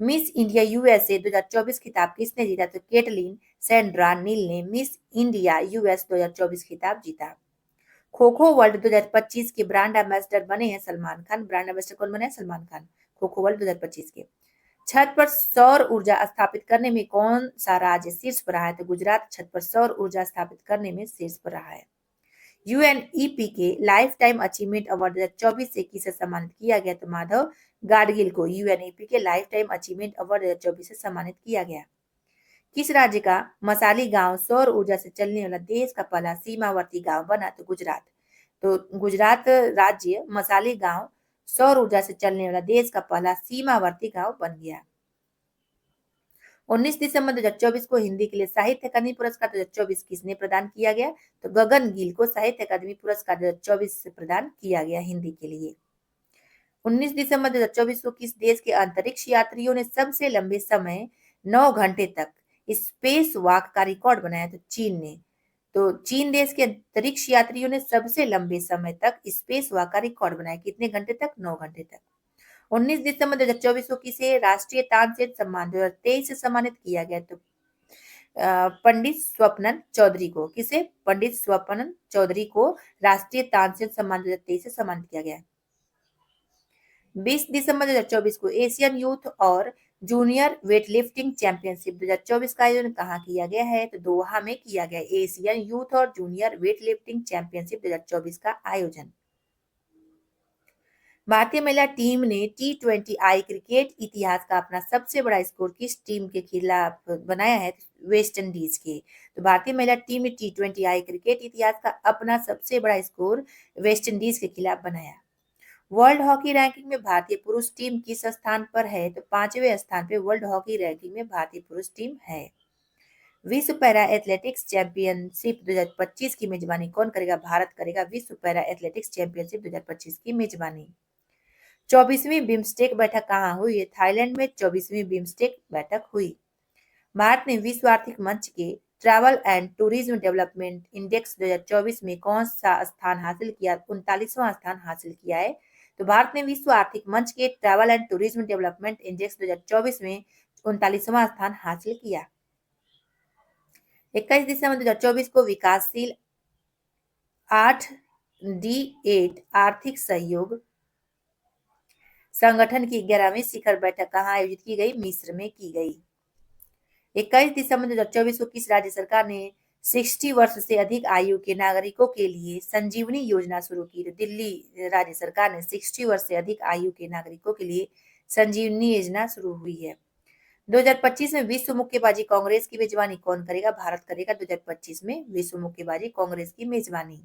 मिस इंडिया यूएसए 2024 खिताब किसने जीता? तो केटलिन सैंड्रा नील ने मिस इंडिया यूएस 2024 खिताब जीता। खो खो वर्ल्ड 2025 के ब्रांड एम्बेसडर बने हैं सलमान खान। ब्रांड एम्बेसडर कौन बने हैं? सलमान खान। खो खो वर्ल्ड 2025 के। छत पर सौर ऊर्जा स्थापित करने में कौन सा राज्य शीर्ष पर रहा है? तो गुजरात छत पर सौर ऊर्जा स्थापित करने में शीर्ष पर रहा है। यूएनईपी के लाइफ टाइम अचीवमेंट अवार्ड 2024 से किसे सम्मानित किया गया? तो माधव गाडगिल को यूएनईपी के लाइफ टाइम अचीवमेंट अवार्ड 2024 से सम्मानित किया गया। किस राज्य का मसाली गांव सौर ऊर्जा से चलने वाला देश का पहला सीमावर्ती गांव बना? तो गुजरात। तो गुजरात राज्य मसाली गांव सौर ऊर्जा से चलने वाला देश का पहला सीमावर्ती गांव बन गया। 19 दिसंबर 2024 को हिंदी के लिए साहित्य अकादमी पुरस्कार 2024 किसने प्रदान किया गया? तो गगन गिल को साहित्य अकादमी पुरस्कार 2024 से प्रदान किया गया हिंदी के लिए। 19 दिसंबर 2024 को किस देश के अंतरिक्ष यात्रियों ने सबसे लंबे समय 9 घंटे तक स्पेस वॉक का रिकॉर्ड बनाया? तो चीन ने। तो चीन देश के अंतरिक्ष यात्रियों ने सबसे लंबे समय तक स्पेस वॉक का रिकॉर्ड बनाया। कितने घंटे तक? 9 घंटे तक। 19 दिसंबर 2024 को किसे राष्ट्रीय तानसेन सम्मान 2023 से सम्मानित किया गया? तो पंडित स्वप्नन चौधरी को। किसे? पंडित स्वप्नन चौधरी को राष्ट्रीय तानसेन सम्मान 2023 से सम्मानित किया गया। 20 दिसंबर 2024 को एशियन यूथ और जूनियर वेटलिफ्टिंग चैंपियनशिप 2024 का आयोजन कहाँ किया गया है? तो दोहा में किया गया। एशियन यूथ और जूनियर वेटलिफ्टिंग चैंपियनशिप 2024 का आयोजन। भारतीय महिला टीम ने T20I क्रिकेट इतिहास का अपना सबसे बड़ा स्कोर किस टीम के खिलाफ बनाया है? वेस्ट इंडीज के। तो भारतीय महिला टीम ने T20I क्रिकेट इतिहास का अपना सबसे बड़ा स्कोर वेस्ट इंडीज के खिलाफ बनाया। वर्ल्ड हॉकी रैंकिंग में भारतीय पुरुष टीम किस स्थान पर है? तो 5वें स्थान पे वर्ल्ड हॉकी रैंकिंग में भारतीय पुरुष टीम है। विश्व पैरा एथलेटिक्स चैंपियनशिप 2025 की मेजबानी कौन करेगा? भारत करेगा विश्व पैरा एथलेटिक्स चैंपियनशिप 2025 की मेजबानी। 24वीं बिम्स्टेक बैठक कहाँ हुई है? थाईलैंड में 24वीं बिम्स्टेक बैठक हुई। भारत ने विश्व आर्थिक मंच के travel and tourism development index 2024 में कौन सा स्थान हासिल किया? 39वां स्थान हासिल किया है। तो भारत ने विश्व आर्थिक मंच के travel and tourism development index 2024 में 39वां स्थान हासिल किया। 21 दिसंबर 2024 को विकासशील 8D8 आर्थिक सहयोग संगठन की 11वीं शिखर बैठक कहाँ आयोजित की गई? मिस्र में की गई। 21 दिसंबर 2024 को किस राज्य सरकार ने 60 वर्ष से अधिक आयु के नागरिकों के लिए संजीवनी योजना शुरू की? तो दिल्ली राज्य सरकार ने 60 वर्ष से अधिक आयु के नागरिकों के लिए संजीवनी योजना शुरू हुई है। 2025 में विश्व मुक्केबाजी कांग्रेस की मेजबानी कौन करेगा? भारत करेगा 2025 में विश्व मुक्केबाजी कांग्रेस की मेजबानी।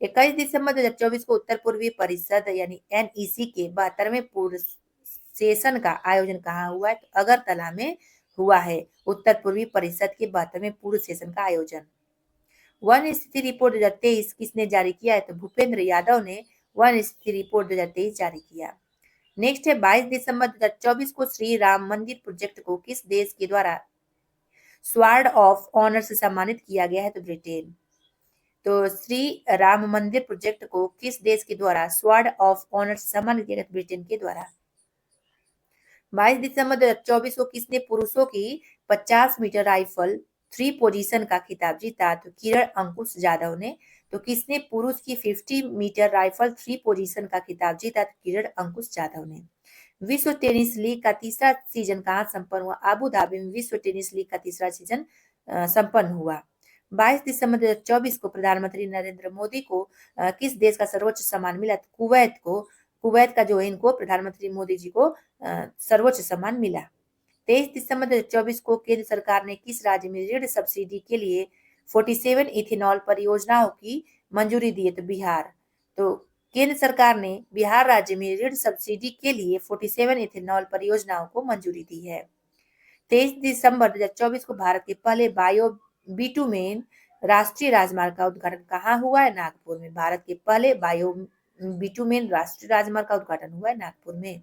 21 दिसंबर 2024 को उत्तर पूर्वी परिषद यानी NEC के 72वें पूर्ण सेशन का आयोजन कहाँ हुआ है? तो अगरतला में हुआ है। उत्तर पूर्वी परिषद के 72वें पूर्ण सेशन का आयोजन। वन स्थिति रिपोर्ट 2023 किसने जारी किया है? तो भूपेंद्र यादव ने वन स्थिति रिपोर्ट 2023 जारी किया। नेक्स्ट है 22 दिसंबर 2024 को श्री राम मंदिर प्रोजेक्ट को किस देश के द्वारा स्वॉर्ड ऑफ ऑनर से सम्मानित किया गया है? तो ब्रिटेन। तो श्री राम मंदिर प्रोजेक्ट को किस देश के द्वारा स्वॉर्ड ऑफ ऑनर से सम्मानित किया गया? ब्रिटेन के द्वारा। 22 दिसंबर 2024 को किसने पुरुषों की 50 मीटर राइफल 3 पोजीशन का खिताब जीता? तो किरण अंकुश जाधव ने। तो किसने पुरुष की 50 मीटर राइफल 3 पोजीशन का खिताब जीता? तो किरण अंकुश जाधव ने। विश्व टेनिस लीग का तीसरा सीजन कहाँ संपन्न हुआ? अबू धाबी में विश्व टेनिस लीग का तीसरा सीजन संपन्न हुआ। 22 दिसंबर 2024 को प्रधानमंत्री नरेंद्र मोदी को किस देश का सर्वोच्च सम्मान मिला? तो कुवैत को। कुवैत का जो है इनको प्रधानमंत्री मोदी जी को सर्वोच्च सम्मान मिला। 23 दिसंबर 2024 को केंद्र सरकार ने किस राज्य में ऋण सब्सिडी के लिए 47 इथेनॉल परियोजनाओं की मंजूरी दी है? तो बिहार। तो केंद्र सरकार ने बिहार राज्य में ऋण सब्सिडी के लिए 47 इथेनॉल परियोजनाओं को मंजूरी दी है। 23 दिसंबर 2024 को भारत के पहले बायो बिटुमेन राष्ट्रीय राजमार्ग का उद्घाटन कहाँ हुआ है? नागपुर में। भारत के पहले बायो बिटुमेन राष्ट्रीय राजमार्ग का उद्घाटन हुआ है नागपुर में।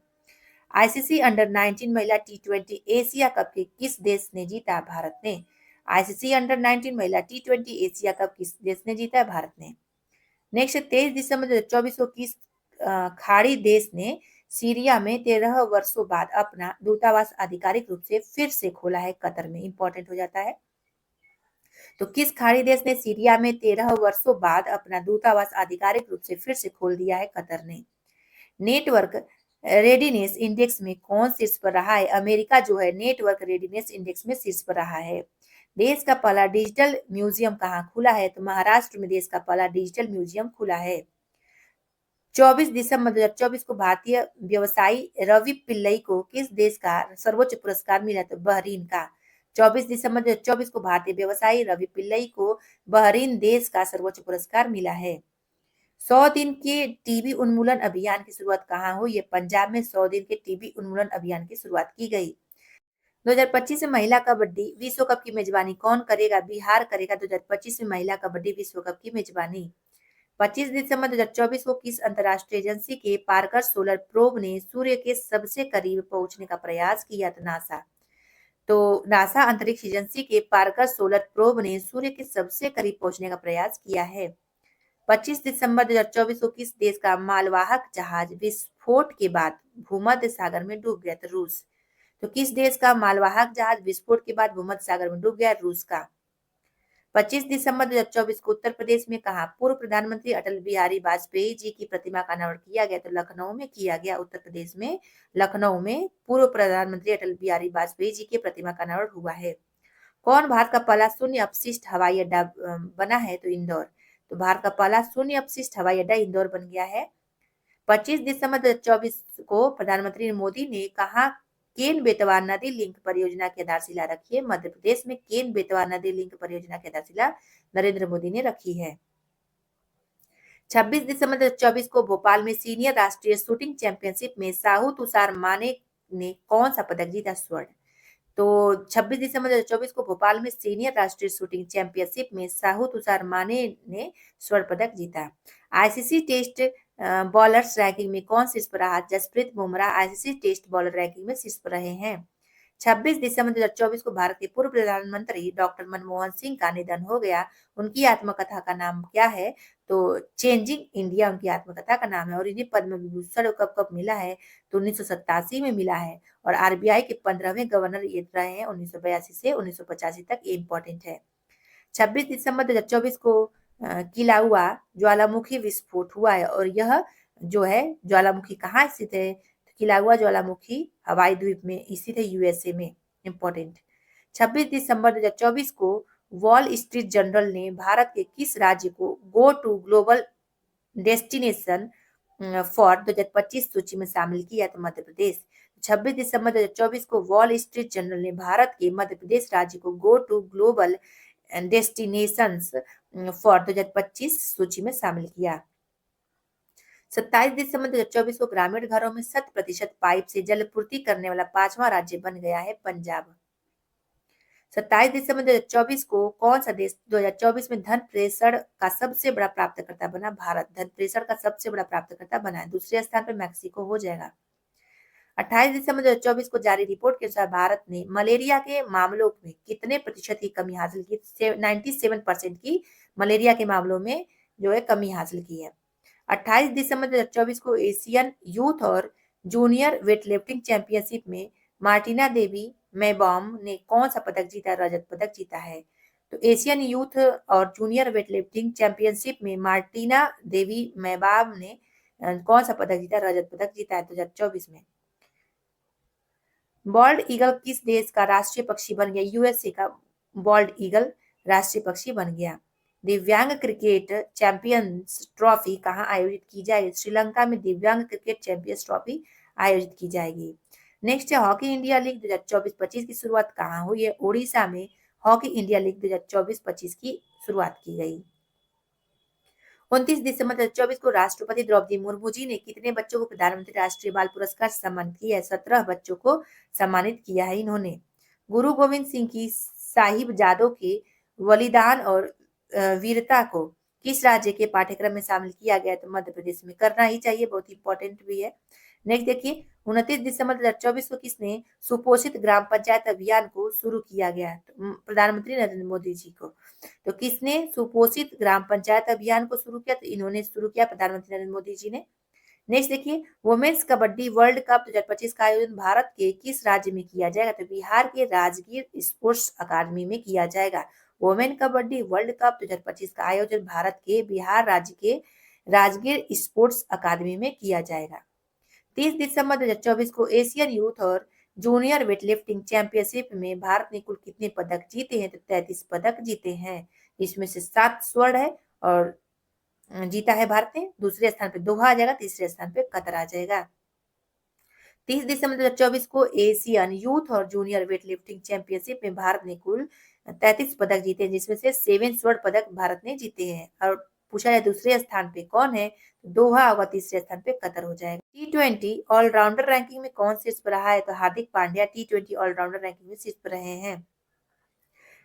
आईसीसी अंडर 19 महिला T20 एशिया कप के किस देश ने जीता? भारत ने। आईसीसी अंडर 19 महिला T20 एशिया कप किस देश ने जीता है? भारत ने। नेक्स्ट 23 दिसंबर 2024 को किस खाड़ी देश ने सीरिया में 13 वर्षों बाद अपना दूतावास आधिकारिक रूप से फिर से खोला है? कतर में। इंपॉर्टेंट हो जाता है। तो किस खाड़ी देश ने सीरिया में 13 वर्षों बाद अपना दूतावास आधिकारिक रूप से फिर से खोल दिया है? कतर ने। नेटवर्क रेडीनेस इंडेक्स में कौन शीर्ष पर रहा है? अमेरिका जो है नेटवर्क रेडीनेस इंडेक्स में शीर्ष पर रहा है। देश का पहला डिजिटल म्यूजियम कहाँ खुला है? तो महाराष्ट्र में देश का पहला डिजिटल म्यूजियम खुला है। 24 दिसंबर 2024 को भारतीय व्यवसायी रवि पिल्लई को किस देश का सर्वोच्च पुरस्कार मिला? तो बहरीन का। 24 दिसंबर 2024 को भारतीय व्यवसायी रवि पिल्लई को बहरीन देश का सर्वोच्च पुरस्कार मिला है। 100 दिन के टीबी उन्मूलन अभियान की शुरुआत कहाँ हुई? ये पंजाब में 100 दिन के टीबी उन्मूलन अभियान की शुरुआत की गई। 2025 में महिला कबड्डी विश्व कप की मेजबानी कौन करेगा? बिहार करेगा 2025 में महिला कबड्डी विश्व कप की मेजबानी। 25 दिसंबर 2024 को किस अंतरराष्ट्रीय एजेंसी के पार्कर सोलर प्रोब ने सूर्य के सबसे करीब पहुंचने का प्रयास किया? तो नासा। तो नासा अंतरिक्ष एजेंसी के पार्कर सोलर प्रोब ने सूर्य के सबसे करीब पहुंचने का प्रयास किया है। 25 दिसंबर 2024 को किस देश का मालवाहक जहाज विस्फोट के बाद भूमध्य सागर में डूब गया? तो रूस। तो किस देश का मालवाहक जहाज विस्फोट के बाद भूमध्य सागर में डूब गया? रूस का। 25 दिसंबर 2024 को उत्तर प्रदेश में कहा पूर्व प्रधानमंत्री अटल बिहारी वाजपेयी जी की प्रतिमा का अनावरण किया गया? तो लखनऊ में किया गया। उत्तर प्रदेश में लखनऊ में पूर्व प्रधानमंत्री अटल बिहारी वाजपेयी जी की प्रतिमा का अनावरण हुआ है। कौन भारत का पहला शून्य अपशिष्ट हवाई अड्डा बना है? तो इंदौर। तो भारत का पहला शून्य अपशिष्ट हवाई अड्डा इंदौर बन गया है। 25 दिसंबर 2024 को प्रधानमंत्री मोदी ने कहा केन बेतवा नदी लिंक परियोजना की आधारशिला रखी है? मध्य प्रदेश में केन बेतवा नदी लिंक परियोजना की आधारशिला नरेंद्र मोदी ने रखी है। 26 दिसंबर 2024 को भोपाल में सीनियर राष्ट्रीय शूटिंग चैंपियनशिप में साहू तुषार माने ने कौन सा पदक जीता? स्वर्ण। तो 26 दिसंबर 2024 को भोपाल में सीनियर राष्ट्रीय शूटिंग चैंपियनशिप में साहू तुषार माने ने स्वर्ण पदक जीता। आईसीसी टेस्ट बॉलर्स रैंकिंग में कौन शीर्ष पर रहा? Jasprit Bumrah ICC test bowler ranking में शीर्ष पर रहे हैं। 26 दिसंबर 2024 को भारत के पूर्व प्रधानमंत्री डॉक्टर मनमोहन सिंह का निधन हो गया। उनकी आत्मकथा का नाम क्या है? तो चेंजिंग इंडिया उनकी आत्मकथा का नाम है। और इन्हें पद्म विभूषण कब कब मिला है? तो 1987 में मिला है। और आरबीआई के 15वें गवर्नर ये रहे हैं 1982 से 1985 तक। ये इंपॉर्टेंट है। 26 दिसंबर 2024 को किलाउआ ज्वालामुखी विस्फोट हुआ है। और यह जो है ज्वालामुखी कहाँ स्थित है? किलाउआ ज्वालामुखी हवाई द्वीप में स्थित है, यूएसए में। इंपॉर्टेंट। 26 दिसंबर 2024 को वॉल स्ट्रीट जर्नल ने भारत के किस राज्य को go to global destination for 2025 सूची में शामिल किया? तो मध्य प्रदेश। 26 दिसंबर 2024 को वॉल स्ट्रीट जर्नल ने भारत के मध्य प्रदेश राज्य को go to global destinations for 2025 सूची में शामिल किया। 27 दिसंबर 2024 को ग्रामीण घरों में 100% पाइप से जलपूर्ति करने वाला 5वां राज्य बन गया है पंजाब। 27 दिसंबर 2024 को कौन सा देश 2024 में धन प्रेषण का सबसे बड़ा प्राप्तकर्ता बना? भारत धन प्रेषण का सबसे बड़ा प्राप्तकर्ता बना है। दूसरे स्थान पर मैक्सिको हो जाएगा। 28 दिसंबर 2024 को जारी रिपोर्ट के अनुसार भारत ने मलेरिया के मामलों में कितने प्रतिशत की कमी हासिल की? 97% की मलेरिया के मामलों में जो है कमी हासिल की है। 28 दिसंबर 2024 को एशियन यूथ और जूनियर वेटलिफ्टिंग चैंपियनशिप में मार्टिना देवी मैबॉम ने कौन सा पदक जीता? रजत पदक जीता है। तो एशियन यूथ और जूनियर वेटलिफ्टिंग चैंपियनशिप में मार्टिना देवी मैबॉम ने कौन सा पदक जीता? रजत पदक जीता है 2024 में। बॉल्ड ईगल किस देश का राष्ट्रीय पक्षी बन गया? यूएसए का बॉल्ड ईगल राष्ट्रीय पक्षी बन गया। दिव्यांग क्रिकेट चैंपियंस ट्रॉफी कहाँ आयोजित की जाएगी? श्रीलंका में दिव्यांग क्रिकेट चैंपियंस ट्रॉफी आयोजित की जाएगी। नेक्स्ट है हॉकी इंडिया लीग 2024-25 की शुरुआत कहाँ हुई है? ओडिशा में हॉकी इंडिया लीग 2024-25 की शुरुआत की गई। 29 दिसंबर 2024 को राष्ट्रपति द्रौपदी मुर्मू जी ने कितने बच्चों को प्रधानमंत्री राष्ट्रीय बाल पुरस्कार से सम्मानित किया है? 17 बच्चों को सम्मानित किया है इन्होंने। गुरु गोविंद सिंह की साहिबजादों के बलिदान और वीरता को किस राज्य के पाठ्यक्रम में शामिल किया गया? तो मध्य प्रदेश में। करना ही चाहिए, बहुत इंपॉर्टेंट भी है। नेक्स्ट देखिए 29 दिसंबर 2024 को किसने सुपोषित ग्राम पंचायत अभियान को शुरू किया गया? तो प्रधानमंत्री नरेंद्र मोदी जी को। तो किसने सुपोषित ग्राम पंचायत अभियान को शुरू किया? तो इन्होंने शुरू किया, प्रधानमंत्री नरेंद्र मोदी जी ने। नेक्स्ट देखिए वुमेन्स कबड्डी वर्ल्ड कप 2025 का आयोजन भारत के किस राज्य में किया जाएगा? तो बिहार के राजगीर स्पोर्ट्स अकादमी में किया जाएगा। वुमेन कबड्डी वर्ल्ड कप 2025 का आयोजन भारत के बिहार राज्य के राजगीर स्पोर्ट्स अकादमी में किया जाएगा। 30 दिसंबर 2024 को एशियन यूथ और जूनियर वेटलिफ्टिंग चैंपियनशिप में भारत ने कुल कितने पदक जीते हैं? तो 33 पदक जीते हैं, इसमें से 7 स्वर्ण है और जीता है भारत ने। दूसरे स्थान पे दोहा आ जाएगा, तीसरे स्थान पे कतर आ जाएगा। 30 दिसंबर 2024 को एशियन यूथ और जूनियर वेट लिफ्टिंग चैंपियनशिप में भारत ने कुल 33 पदक जीते हैं, जिसमें से 7 स्वर्ण पदक भारत ने जीते हैं। और पूछा जाए दूसरे स्थान पे कौन है, दोहा होगा, तीसरे स्थान पे कतर हो जाएगा। T20 ऑलराउंडर रैंकिंग में कौन शीर्ष पर रहा है? तो Hardik Pandya T20 allrounder ranking में शीर्ष पर रहे हैं।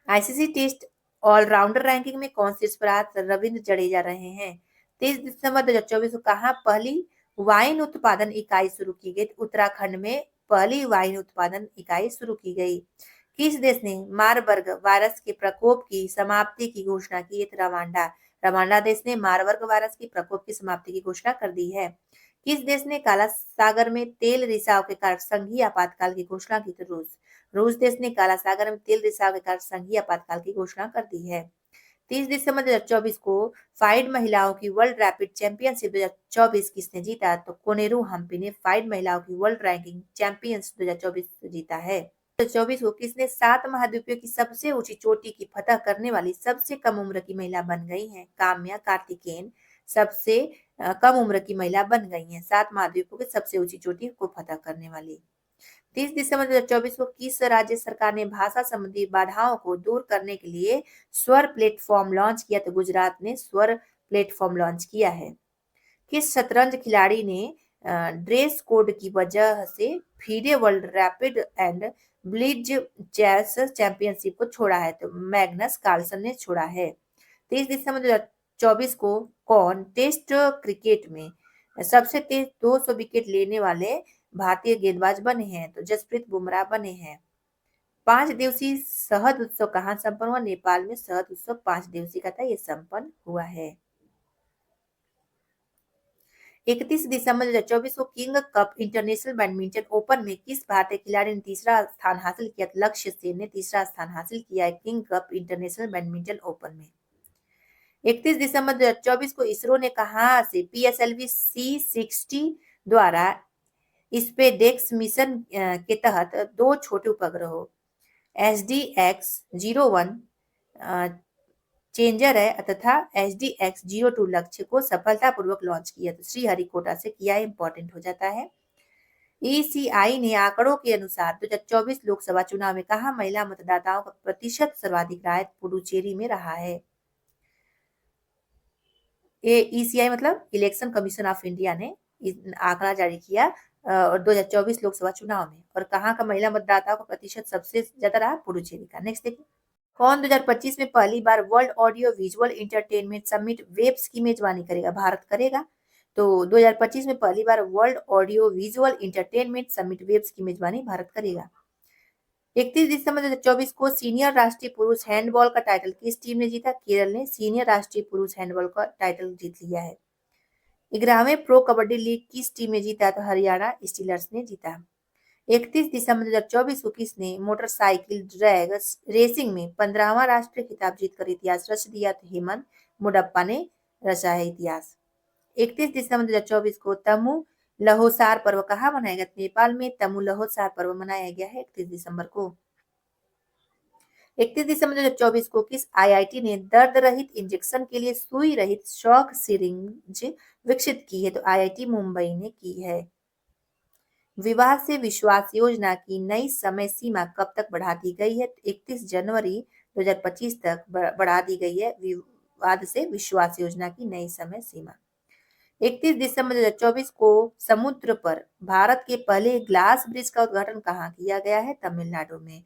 आईसीसी टेस्ट ऑलराउंडर रैंकिंग में कौन शीर्ष पर रहा? तो रविंद्र जडेजा रहे हैं। 23 दिसंबर 2024 को कहाँ पहली वाइन उत्पादन इकाई शुरू की गई? उत्तराखंड में पहली वाइन उत्पादन इकाई शुरू की गई। किस देश ने मारबर्ग वायरस के प्रकोप की समाप्ति की घोषणा की? रवांडा। रवांडा देश ने मारबर्ग वायरस की प्रकोप की समाप्ति की घोषणा कर दी है। किस देश ने काला सागर में तेल रिसाव के कारण संघीय आपातकाल की घोषणा की? तो रूस। रूस देश ने काला सागर में तेल रिसाव के कारण संघीय आपातकाल की घोषणा कर दी है। 30 दिसंबर 2024 को फाइड महिलाओं की वर्ल्ड रैपिड चैंपियनशिप 2024 किसने जीता? तो कोनेरू हम्पी ने फाइड महिलाओं की वर्ल्ड रैंकिंग चैंपियंस 2024 जीता है। 2024 को किसने 7 महाद्वीपों की सबसे ऊंची चोटी की फतह करने वाली सबसे कम उम्र की महिला बन गई है? काम्या कार्तिकेयन सबसे कम उम्र की महिला बन गई है, 7 महाद्वीपों की सबसे ऊंची चोटी को फतह करने वाली। 30 दिसंबर 2024 को किस राज्य सरकार ने भाषा संबंधी बाधाओं को दूर करने के लिए स्वर प्लेटफॉर्म लॉन्च किया? तो गुजरात ने स्वर प्लेटफॉर्म लॉन्च किया है। किस शतरंज खिलाड़ी ने ड्रेस कोड की वजह से FIDE world rapid and blitz chess championship को छोड़ा है? तो मैग्नस कार्लसन ने छोड़ा है। 23 दिसंबर 2024 को कौन टेस्ट क्रिकेट में सबसे तेज 200 विकेट लेने वाले भारतीय गेंदबाज बने हैं? तो जसप्रीत बुमराह बने हैं। 5 दिवसीय शहद उत्सव कहाँ संपन्न हुआ? नेपाल में शहद उत्सव 5 दिवसीय का था, ये संपन्न हुआ है। 31 दिसंबर 2024 को king cup international badminton open में किस भारतीय खिलाड़ी ने तीसरा स्थान हासिल किया? लक्ष्य सेन ने तीसरा स्थान हासिल किया है king cup international badminton open में। 31 दिसंबर 2024 को इसरो ने कहा से PSLV C60 द्वारा स्पेसडेक्स मिशन के तहत 2 छोटे उपग्रहों SDX-01 चेंजर है तथा SDX-02 लक्ष्य को सफलतापूर्वक लॉन्च किया। तो श्रीहरिकोटा से किया, इंपॉर्टेंट हो जाता है। ECI ने आंकड़ों के अनुसार 2024 लोकसभा चुनाव में कहा महिला मतदाताओं का प्रतिशत सर्वाधिक रहा है? पुडुचेरी में रहा है। ECI मतलब इलेक्शन कमीशन ऑफ इंडिया ने आंकड़ा जारी किया और 2024 लोकसभा चुनाव में, और कहाँ का महिला मतदाताओं का प्रतिशत सबसे ज्यादा रहा? पुडुचेरी का। नेक्स्ट देखिए, कौन 2025 में पहली बार world audio visual entertainment summit WAVES की मेजबानी करेगा? भारत करेगा। तो 2025 में पहली बार world audio visual entertainment summit WAVES की मेजबानी भारत करेगा। 31 दिसंबर 2024 को सीनियर राष्ट्रीय पुरुष हैंडबॉल का टाइटल किस टीम ने जीता? केरल ने सीनियर राष्ट्रीय पुरुष हैंडबॉल का टाइटल जीत लिया है। 11वें प्रो कबड्डी लीग किस टीम ने जीता? तो हरियाणा स्टीलर्स ने जीता। 31 दिसंबर 2024 को किसने मोटरसाइकिल ड्रैग रेसिंग में 15वां राष्ट्रीय खिताब जीतकर इतिहास रच दिया? तो हेमंत मुडप्पा ने रचा है इतिहास। 31 दिसंबर 2024 को तमु लहोसार पर्व कहाँ मनाया गया? नेपाल में तमु लहोसार पर्व मनाया गया है 31 दिसंबर को। 31 दिसंबर 2024 को किस IIT ने दर्द रहित इंजेक्शन के लिए सुई रहित शॉक सिरिंज विकसित की है? तो IIT मुंबई ने की है। विवाह से विश्वास योजना की नई समय सीमा कब तक बढ़ा दी गई है? 31 जनवरी 2025 तक बढ़ा दी गई है विवाद से विश्वास योजना की नई समय सीमा। 31 दिसंबर 2024 को समुद्र पर भारत के पहले ग्लास ब्रिज का उद्घाटन कहाँ किया गया है? तमिलनाडु में।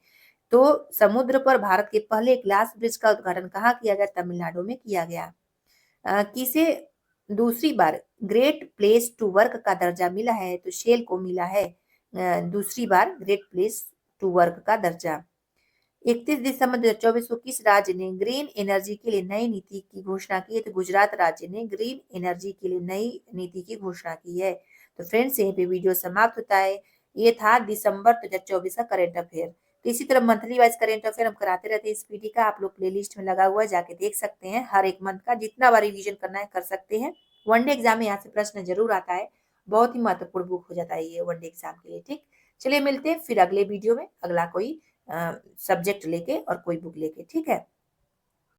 तो समुद्र पर भारत के पहले ग्लास ब्रिज का उद्घाटन कहाँ किया गया? तमिलनाडु में किया गया। किसे दूसरी बार ग्रेट प्लेस टू वर्क का दर्जा मिला है? तो शेल को मिला है दूसरी बार ग्रेट प्लेस टू वर्क का दर्जा। 31 दिसंबर 2024 को किस राज्य ने ग्रीन एनर्जी के लिए नई नीति की घोषणा की है? तो गुजरात राज्य ने ग्रीन एनर्जी के लिए नई नीति की घोषणा की है। तो फ्रेंड्स, यहीं पे वीडियो समाप्त होता है। ये था दिसंबर 2024 का करंट अफेयर। तो इसी तरह मंथली वाइज करंट अफेयर हम कराते रहते हैं इस पीडी का, आप लोग प्लेलिस्ट में लगा हुआ है, जाके देख सकते हैं। हर एक मंथ का जितना बार रिवीजन करना है कर सकते हैं। वनडे एग्जाम में यहाँ से प्रश्न जरूर आता है, बहुत ही महत्वपूर्ण बुक हो जाता है ये वनडे एग्जाम के लिए। ठीक, चलिए मिलते हैं फिर अगले वीडियो में, अगला कोई सब्जेक्ट लेके और कोई बुक लेके, ठीक है।